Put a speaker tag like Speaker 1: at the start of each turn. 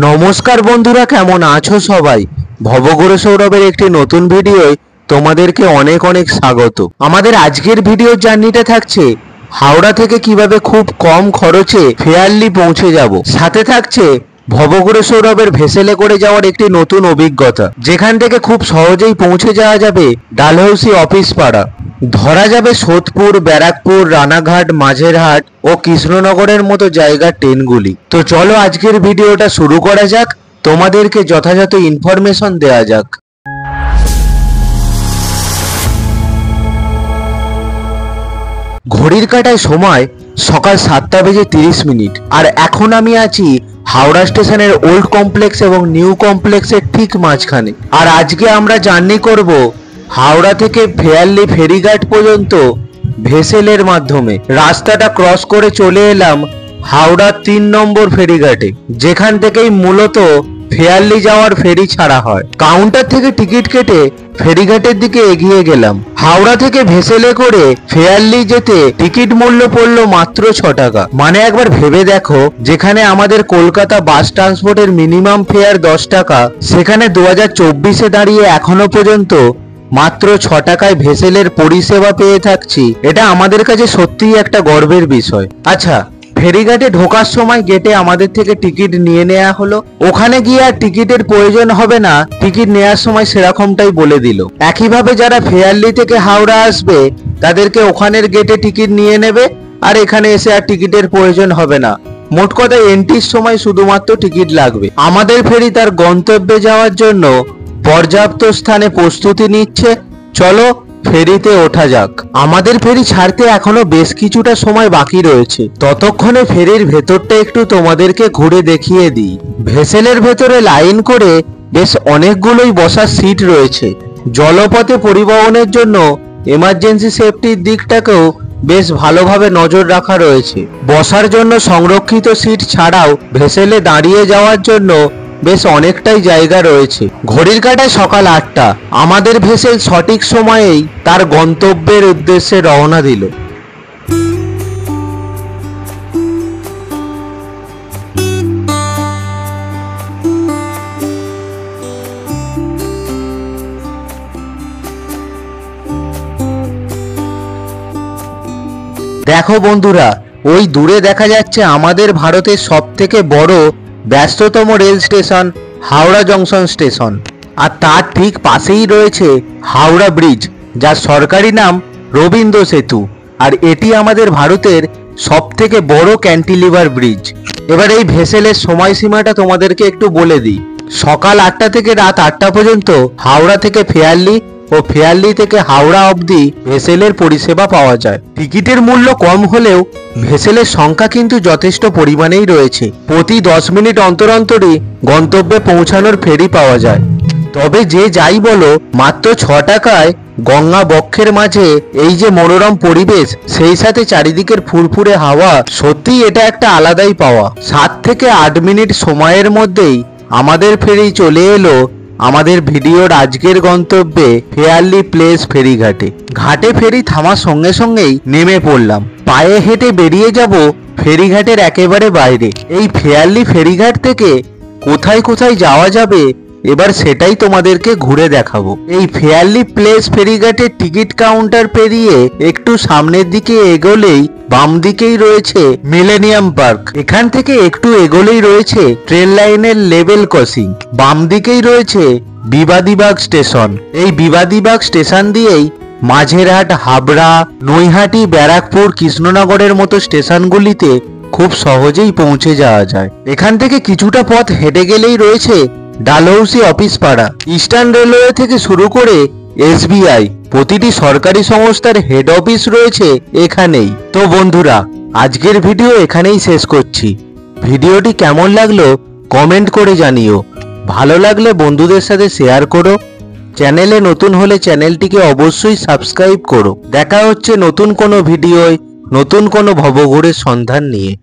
Speaker 1: নমস্কার বন্ধুরা, কেমন আছো সবাই? ভবঘুরে সৌরভের একটি নতুন ভিডিওয় তোমাদেরকে অনেক অনেক স্বাগত। আমাদের আজকের ভিডিওর জার্নিটা থাকছে হাওড়া থেকে কিভাবে খুব কম খরচে ফেয়ারলি পৌঁছে যাব। সাথে থাকছে ভবঘুরে সৌরভের ভেসেলে করে যাওয়ার একটি নতুন অভিজ্ঞতা, যেখান থেকে খুব সহজেই পৌঁছে যাওয়া যাবে ডালহৌসি অফিস পাড়া। ধরা যাবে সোদপুর, ব্যারাকপুর, রানাঘাট, মাঝেরহাট ও কৃষ্ণনগরের মতো জায়গার ট্রেনগুলি। তো চলো আজকের ভিডিওটা শুরু করা যাক, তোমাদেরকে যথাযথ ইনফরমেশন দেওয়া যাক। ঘড়ির কাঁটায় সময় সকাল 7:30 আর এখন আমি আছি হাওড়া স্টেশনের ওল্ড কমপ্লেক্স এবং নিউ কমপ্লেক্সের ঠিক মাঝখানে। আর আজকে আমরা জার্নি করব হাওড়া থেকে ফেয়ারলি ফেরিঘাট পর্যন্ত ভেসেলের মাধ্যমে। রাস্তাটা ক্রস করে চলে এলাম হাওড়া 3 নম্বর ফেরিঘাটে, যেখান থেকেই মূলত ফেয়ারলি যাওয়ার ফেরি ছাড়া হয়। কাউন্টার থেকে টিকিট কেটে ফেরিঘাটের দিকে এগিয়ে গেলাম। হাওড়া থেকে ভেসেলে করে ফেয়ারলি যেতে টিকিট মূল্য পড়লো মাত্র 6 টাকা। মানে একবার ভেবে দেখো, যেখানে আমাদের কলকাতা বাস ট্রান্সপোর্টের মিনিমাম ফেয়ার 10 টাকা, সেখানে 2024-এ দাঁড়িয়ে এখনো পর্যন্ত মাত্র 6 টাকায় ভেসেলের পরিষেবা পেয়ে থাকছি। এটা আমাদের কাছে সত্যিই একটা গর্বের বিষয়। আচ্ছা, ফেরিঘাটে ঢোকার সময় গেটে আমাদের থেকে টিকিট নিয়ে নেওয়া হলো। ওখানে গিয়ে আর টিকিটের প্রয়োজন হবে না, টিকিট নেওয়ার সময় সেরকমটাই বলে দিল। একইভাবে যারা ফেয়ারলি থেকে হাওড়া আসবে তাদেরকে ওখানের গেটে টিকিট নিয়ে নেবে, আর এখানে এসে আর টিকিটের প্রয়োজন হবে না। মোট কথা এন্ট্রির সময় শুধুমাত্র টিকিট লাগবে। আমাদের ফেরি তার গন্তব্যে যাওয়ার জন্য পর্যাপ্ত স্থানে প্রস্তুতি নিচ্ছে। চলো ফেরিতে ওঠা যাক। আমাদের ফেরি ছাড়তে এখনো বেশ কিছুটা সময় বাকি রয়েছে। ততক্ষণে ফেরির ভেতরটা একটু তোমাদেরকে ঘুরে দেখিয়ে দিই। ভেসেলের ভেতরে লাইন করে বেশ অনেকগুলোই বসার সিট রয়েছে। জলপথে পরিবহনের জন্য এমার্জেন্সি সেফটির দিকটাকেও বেশ ভালোভাবে নজর রাখা রয়েছে। বসার জন্য সংরক্ষিত সিট ছাড়াও ভেসেলে দাঁড়িয়ে যাওয়ার জন্য বেশ অনেকটাই জায়গা রয়েছে। ঘড়ির কাঁটায় সকাল 8টা। আমাদের ভেসেল সঠিক সময়েই তার গন্তব্যের উদ্দেশ্যে রওনা দিল। দেখো বন্ধুরা, ওই দূরে দেখা যাচ্ছে আমাদের ভারতের সবথেকে বড় ব্যস্ততম rail station Howrah junction station. আর তার ঠিক পাশেই রয়েছে হাওড়া ব্রিজ, যার সরকারি নাম রবীন্দ্র সেতু। আর এটি আমাদের ভারতের সবথেকে বড় ক্যান্টিলিভার ব্রিজ। এবার এই ভেসেলের সময়সীমাটা তোমাদেরকে একটু বলে দিই। সকাল 8টা থেকে রাত 8টা পর্যন্ত হাওড়া থেকে ফেয়ারলি ও ফেয়ারলি থেকে হাওড়া অবধি ভেসেলের পরিষেবা পাওয়া যায়। টিকিটের মূল্য কম হলেও ভেসেলের সংখ্যা কিন্তু যথেষ্ট পরিমাণেই রয়েছে। প্রতি 10 মিনিট অন্তর অন্তরই গন্তব্যে পৌঁছানোর ফেরি পাওয়া যায়। তবে যে যাই বলো, মাত্র 6 টাকায় গঙ্গা বক্ষের মাঝে এই যে মনোরম পরিবেশ, সেই সাথে চারিদিকের ফুরফুরে হাওয়া, সত্যিই এটা একটা আলাদাই পাওয়া। 7 থেকে 8 মিনিট সময়ের মধ্যেই আমাদের ফেরি চলে এলো আমাদের ভিডিওর আজকের গন্তব্যে ফেয়ারলি প্লেস ফেরিঘাটে। ঘাটে ফেরি থামার সঙ্গে সঙ্গেই নেমে পড়লাম। পায়ে হেঁটে বেরিয়ে যাব ফেরিঘাটের একেবারে বাইরে। এই ফেয়ারলি ফেরিঘাট থেকে কোথায় কোথায় যাওয়া যাবে এবার সেটাই তোমাদেরকে ঘুরে দেখাবো। এই ফেয়ারলি প্লেস ফেরিঘাটের টিকিট কাউন্টার পেরিয়ে একটু সামনের দিকে এগোলেই বাম দিকেই রয়েছে মিলেনিয়াম পার্ক। এখান থেকে একটু এগোলেই রয়েছে ট্রেন লাইনের লেভেল ক্রসিং। বাম দিকেই রয়েছে বিবাদীবাগ স্টেশন। এই বিবাদীবাগ স্টেশন দিয়েই মাঝেরহাট, হাবড়া, নৈহাটি, ব্যারাকপুর, কৃষ্ণনগরের মতো স্টেশনগুলিতে খুব সহজেই পৌঁছে যাওয়া যায়। এখান থেকে কিছুটা পথ হেঁটে গেলেই রয়েছে ডালহৌসি অফিস পাড়া। ইস্টার্ন রেলওয়ে থেকে শুরু করে SBI প্রতিটি সরকারি সংস্থার হেড অফিস রয়েছে এখানেই। তো বন্ধুরা, আজকের ভিডিও এখানেই শেষ করছি। ভিডিওটি কেমন লাগলো কমেন্ট করে জানিও। ভালো লাগলে বন্ধুদের সাথে শেয়ার করো। চ্যানেলে নতুন হলে চ্যানেলটিকে অবশ্যই সাবস্ক্রাইব করো। দেখা হচ্ছে নতুন কোনো ভিডিওয় নতুন কোনো ভবঘুরের সন্ধান নিয়ে।